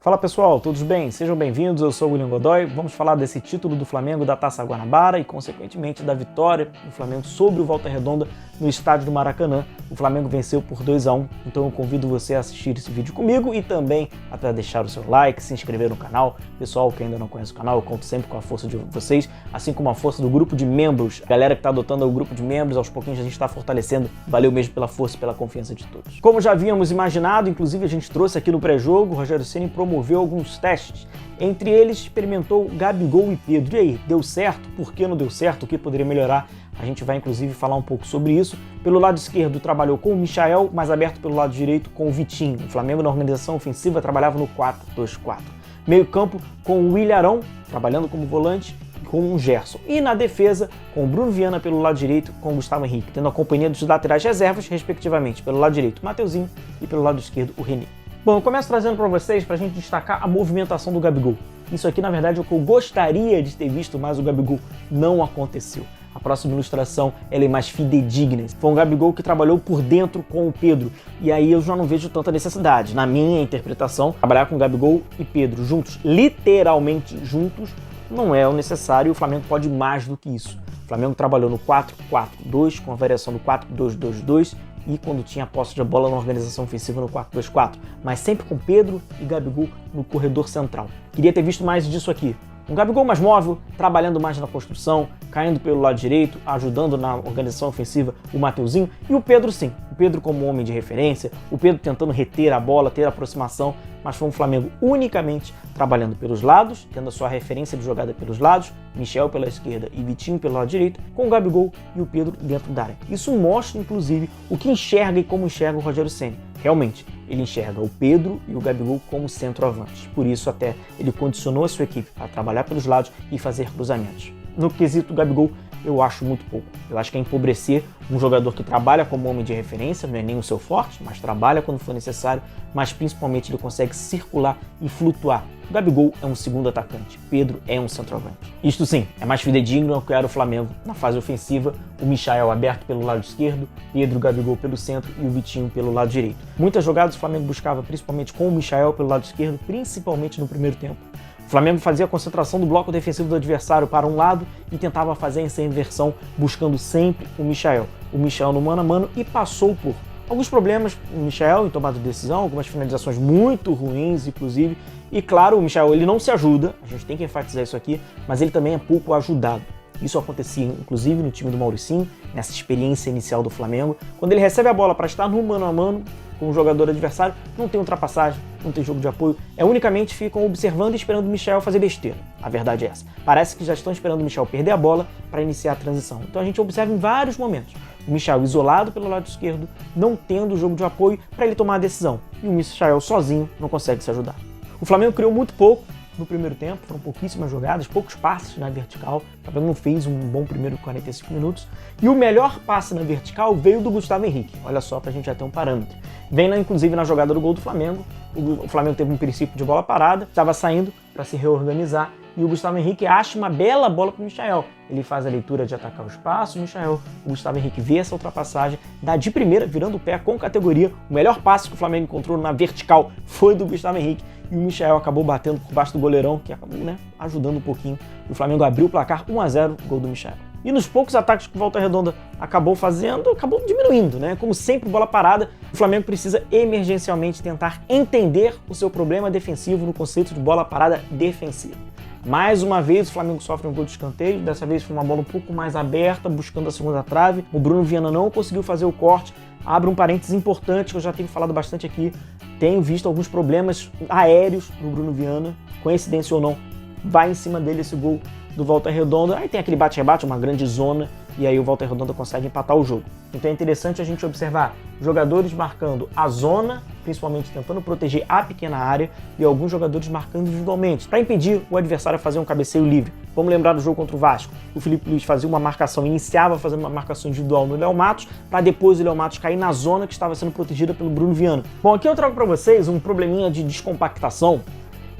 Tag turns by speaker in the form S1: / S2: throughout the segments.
S1: Fala pessoal, todos bem? Sejam bem-vindos, eu sou o William Godoy. Vamos falar desse título do Flamengo da Taça Guanabara e, consequentemente, da vitória do Flamengo sobre o Volta Redonda no estádio do Maracanã. O Flamengo venceu por 2-1, então eu convido você a assistir esse vídeo comigo e também a deixar o seu like, se inscrever no canal. Pessoal que ainda não conhece o canal, eu conto sempre com a força de vocês, assim como a força do grupo de membros. A galera que está adotando o grupo de membros, aos pouquinhos a gente está fortalecendo. Valeu mesmo pela força e pela confiança de todos. Como já havíamos imaginado, inclusive a gente trouxe aqui no pré-jogo, o Rogério Ceni promoveu alguns testes. Entre eles, experimentou Gabigol e Pedro. E aí, deu certo? Por que não deu certo? O que poderia melhorar? A gente vai, inclusive, falar um pouco sobre isso. Pelo lado esquerdo, trabalhou com o Michael, mais aberto pelo lado direito com o Vitinho. O Flamengo, na organização ofensiva, trabalhava no 4-2-4. Meio campo, com o Willian Arão, trabalhando como volante, com o Gerson. E na defesa, com o Bruno Viana pelo lado direito, com o Gustavo Henrique, tendo a companhia dos laterais reservas, respectivamente, pelo lado direito, o Mateuzinho, e pelo lado esquerdo, o René. Bom, eu começo trazendo para vocês, para a gente destacar a movimentação do Gabigol. Isso aqui, na verdade, é o que eu gostaria de ter visto, mas o Gabigol não aconteceu. A próxima ilustração ela é mais fidedigna. Foi um Gabigol que trabalhou por dentro com o Pedro. E aí eu já não vejo tanta necessidade, na minha interpretação, trabalhar com Gabigol e Pedro juntos, literalmente juntos, não é o necessário. O Flamengo pode mais do que isso. O Flamengo trabalhou no 4-4-2, com a variação do 4-2-2-2, e quando tinha a posse de bola na organização ofensiva no 4-2-4, mas sempre com Pedro e Gabigol no corredor central. Queria ter visto mais disso aqui. Um Gabigol mais móvel, trabalhando mais na construção, caindo pelo lado direito, ajudando na organização ofensiva o Mateuzinho, e o Pedro sim, o Pedro como homem de referência, o Pedro tentando reter a bola, ter aproximação, mas foi um Flamengo unicamente trabalhando pelos lados, tendo a sua referência de jogada pelos lados, Michel pela esquerda e Vitinho pelo lado direito, com o Gabigol e o Pedro dentro da área. Isso mostra, inclusive, o que enxerga e como enxerga o Rogério Ceni. Realmente, ele enxerga o Pedro e o Gabigol como centroavantes. Por isso, até, ele condicionou a sua equipe a trabalhar pelos lados e fazer cruzamentos. No quesito Gabigol, eu acho muito pouco. Eu acho que é empobrecer um jogador que trabalha como homem de referência, não é nem o seu forte, mas trabalha quando for necessário, mas principalmente ele consegue circular e flutuar. O Gabigol é um segundo atacante, Pedro é um centroavante. Isto sim, é mais fidedigno ao que era o Flamengo na fase ofensiva, o Michael aberto pelo lado esquerdo, Pedro, Gabigol pelo centro e o Vitinho pelo lado direito. Muitas jogadas o Flamengo buscava principalmente com o Michael pelo lado esquerdo, principalmente no primeiro tempo. O Flamengo fazia a concentração do bloco defensivo do adversário para um lado e tentava fazer essa inversão, buscando sempre o Michael. O Michael no mano a mano, e passou por alguns problemas o Michael em tomada de decisão, algumas finalizações muito ruins, inclusive. E claro, o Michael ele não se ajuda, a gente tem que enfatizar isso aqui, mas ele também é pouco ajudado. Isso acontecia, inclusive, no time do Mauricinho, nessa experiência inicial do Flamengo. Quando ele recebe a bola para estar no mano a mano com o jogador adversário, não tem ultrapassagem, não tem jogo de apoio, unicamente ficam observando e esperando o Michael fazer besteira. A verdade é essa. Parece que já estão esperando o Michael perder a bola para iniciar a transição. Então a gente observa em vários momentos o Michael isolado pelo lado esquerdo, não tendo o jogo de apoio para ele tomar a decisão. E o Michael sozinho não consegue se ajudar. O Flamengo criou muito pouco no primeiro tempo, foram pouquíssimas jogadas, poucos passes na vertical. O Flamengo não fez um bom primeiro 45 minutos. E o melhor passe na vertical veio do Gustavo Henrique. Olha só, pra gente já ter um parâmetro. Vem inclusive na jogada do gol do Flamengo. O Flamengo teve um princípio de bola parada, estava saindo para se reorganizar. E o Gustavo Henrique acha uma bela bola para o Michael. Ele faz a leitura de atacar o espaço, o Gustavo Henrique vê essa ultrapassagem, dá de primeira, virando o pé com categoria. O melhor passe que o Flamengo encontrou na vertical foi do Gustavo Henrique. E o Michael acabou batendo por baixo do goleirão, que acabou ajudando um pouquinho. E o Flamengo abriu o placar 1-0, gol do Michael. E nos poucos ataques que o Volta Redonda acabou fazendo, acabou diminuindo, né? Como sempre, bola parada, o Flamengo precisa emergencialmente tentar entender o seu problema defensivo no conceito de bola parada defensiva. Mais uma vez o Flamengo sofre um gol de escanteio, dessa vez foi uma bola um pouco mais aberta, buscando a segunda trave. O Bruno Viana não conseguiu fazer o corte. Abre um parênteses importante que eu já tenho falado bastante aqui. Tenho visto alguns problemas aéreos no Bruno Viana, coincidência ou não, vai em cima dele esse gol do Volta Redonda. Aí tem aquele bate-rebate, uma grande zona, e aí o Volta Redonda consegue empatar o jogo. Então é interessante a gente observar jogadores marcando a zona, principalmente tentando proteger a pequena área, e alguns jogadores marcando individualmente, para impedir o adversário a fazer um cabeceio livre. Vamos lembrar do jogo contra o Vasco. O Felipe Luiz fazia uma marcação, iniciava fazendo uma marcação individual no Léo Matos, para depois o Léo Matos cair na zona que estava sendo protegida pelo Bruno Viana. Bom, aqui eu trago para vocês um probleminha de descompactação.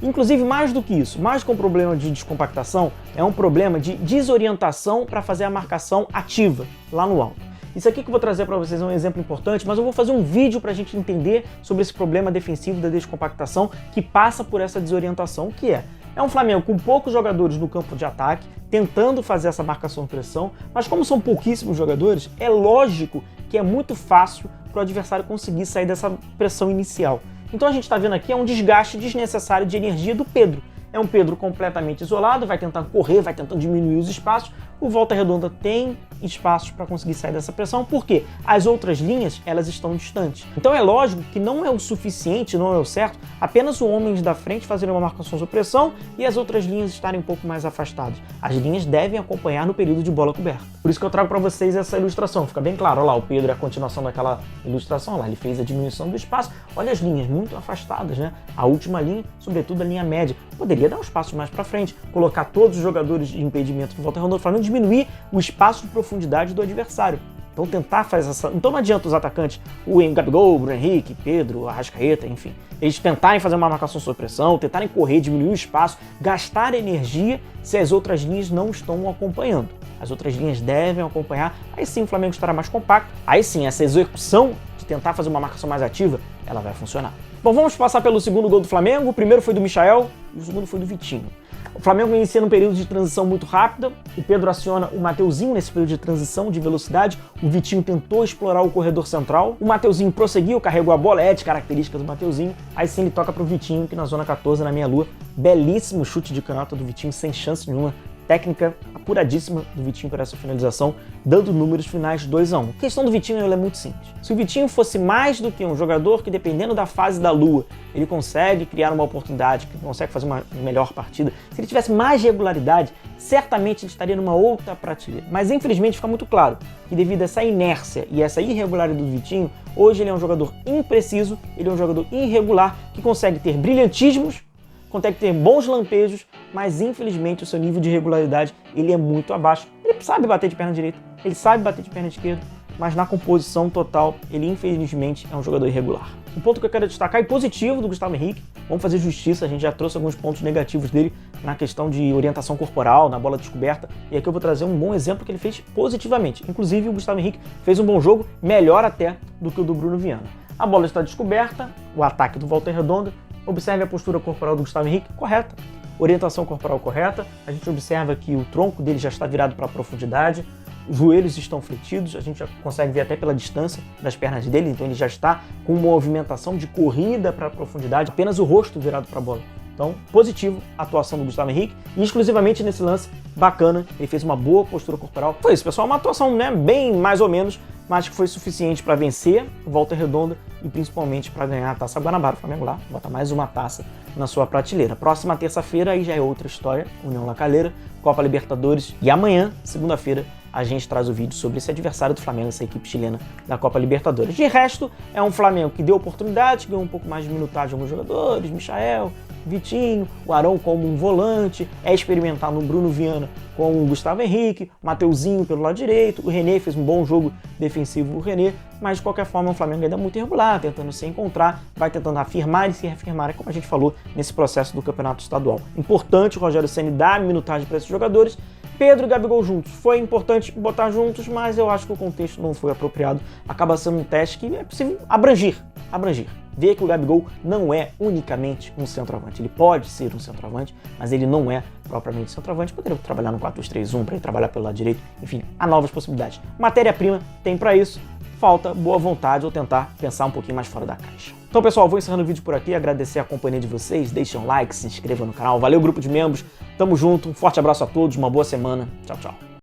S1: Inclusive, mais do que isso, mais que um problema de descompactação, é um problema de desorientação para fazer a marcação ativa lá no alto. Isso aqui que eu vou trazer para vocês é um exemplo importante, mas eu vou fazer um vídeo para a gente entender sobre esse problema defensivo da descompactação que passa por essa desorientação, que é um Flamengo com poucos jogadores no campo de ataque, tentando fazer essa marcação-pressão, mas como são pouquíssimos jogadores, é lógico que é muito fácil para o adversário conseguir sair dessa pressão inicial. Então a gente está vendo aqui um desgaste desnecessário de energia do Pedro. É um Pedro completamente isolado, vai tentar correr, vai tentando diminuir os espaços. O Volta Redonda tem espaços para conseguir sair dessa pressão, porque as outras linhas, elas estão distantes. Então é lógico que não é o suficiente, não é o certo, apenas o homem da frente fazendo uma marcação sob pressão e as outras linhas estarem um pouco mais afastadas. As linhas devem acompanhar no período de bola coberta. Por isso que eu trago para vocês essa ilustração, fica bem claro. Olha lá, o Pedro é a continuação daquela ilustração, olha lá, ele fez a diminuição do espaço. Olha as linhas muito afastadas, né? A última linha, sobretudo a linha média, poderia dar um espaço mais para frente, colocar todos os jogadores de impedimento do Volta Redonda do Flamengo, diminuir o espaço de profundidade do adversário. Então tentar fazer essa... Então não adianta os atacantes, o Gabigol, o Bruno Henrique, Pedro, Arrascaeta, enfim, eles tentarem fazer uma marcação sob pressão, tentarem correr, diminuir o espaço, gastar energia se as outras linhas não estão acompanhando. As outras linhas devem acompanhar, aí sim o Flamengo estará mais compacto, aí sim essa execução de tentar fazer uma marcação mais ativa, ela vai funcionar. Bom, vamos passar pelo segundo gol do Flamengo. O primeiro foi do Michael e o segundo foi do Vitinho. O Flamengo inicia num período de transição muito rápida. O Pedro aciona o Mateuzinho nesse período de transição, de velocidade. O Vitinho tentou explorar o corredor central. O Mateuzinho prosseguiu, carregou a bola, é de característica do Mateuzinho. Aí sim ele toca para o Vitinho, que na zona 14, na meia-lua. Belíssimo chute de canhota do Vitinho, sem chance nenhuma. Técnica apuradíssima do Vitinho para essa finalização, dando números finais 2-1. A questão do Vitinho ela é muito simples. Se o Vitinho fosse mais do que um jogador que, dependendo da fase da lua, ele consegue criar uma oportunidade, que consegue fazer uma melhor partida, se ele tivesse mais regularidade, certamente ele estaria numa outra prateleira. Mas infelizmente fica muito claro que devido a essa inércia e essa irregularidade do Vitinho, hoje ele é um jogador impreciso, ele é um jogador irregular, que consegue ter brilhantismos, consegue ter bons lampejos, mas infelizmente o seu nível de regularidade ele é muito abaixo. Ele sabe bater de perna direita, ele sabe bater de perna esquerda, mas na composição total ele infelizmente é um jogador irregular. Um ponto que eu quero destacar e positivo do Gustavo Henrique, vamos fazer justiça, a gente já trouxe alguns pontos negativos dele na questão de orientação corporal, na bola descoberta, e aqui eu vou trazer um bom exemplo que ele fez positivamente. Inclusive o Gustavo Henrique fez um bom jogo, melhor até do que o do Bruno Viana. A bola está descoberta, o ataque do Volta Redonda. Observe a postura corporal do Gustavo Henrique, correta. Orientação corporal correta. A gente observa que o tronco dele já está virado para a profundidade. Os joelhos estão fletidos. A gente já consegue ver até pela distância das pernas dele. Então ele já está com uma movimentação de corrida para a profundidade. Apenas o rosto virado para a bola. Então, positivo a atuação do Gustavo Henrique. E exclusivamente nesse lance, bacana. Ele fez uma boa postura corporal. Foi isso, pessoal. Uma atuação, né, bem mais ou menos, mas que foi suficiente para vencer o Volta Redonda e principalmente para ganhar a Taça Guanabara. O Flamengo lá bota mais uma taça na sua prateleira. Próxima terça-feira aí já é outra história, União La Calera, Copa Libertadores. E amanhã, segunda-feira, a gente traz o vídeo sobre esse adversário do Flamengo, essa equipe chilena da Copa Libertadores. De resto, é um Flamengo que deu oportunidade, ganhou um pouco mais de minutagem de alguns jogadores, Michael, Vitinho, o Arão como um volante, é experimentar no Bruno Viana com o Gustavo Henrique, Mateuzinho pelo lado direito, o René fez um bom jogo defensivo, o René, mas de qualquer forma o Flamengo ainda é muito irregular, tentando se encontrar, vai tentando afirmar e se reafirmar, como a gente falou nesse processo do Campeonato Estadual. Importante o Rogério Ceni dar minutagem para esses jogadores. Pedro e Gabigol juntos, foi importante botar juntos, mas eu acho que o contexto não foi apropriado. Acaba sendo um teste que é possível abranger. Ver que o Gabigol não é unicamente um centroavante. Ele pode ser um centroavante, mas ele não é propriamente centroavante. Poderia trabalhar no 4-2-3-1, para ele trabalhar pelo lado direito. Enfim, há novas possibilidades. Matéria-prima tem para isso. Falta boa vontade ou tentar pensar um pouquinho mais fora da caixa. Então, pessoal, vou encerrando o vídeo por aqui. Agradecer a companhia de vocês. Deixem um like, se inscrevam no canal. Valeu, grupo de membros. Tamo junto. Um forte abraço a todos. Uma boa semana. Tchau, tchau.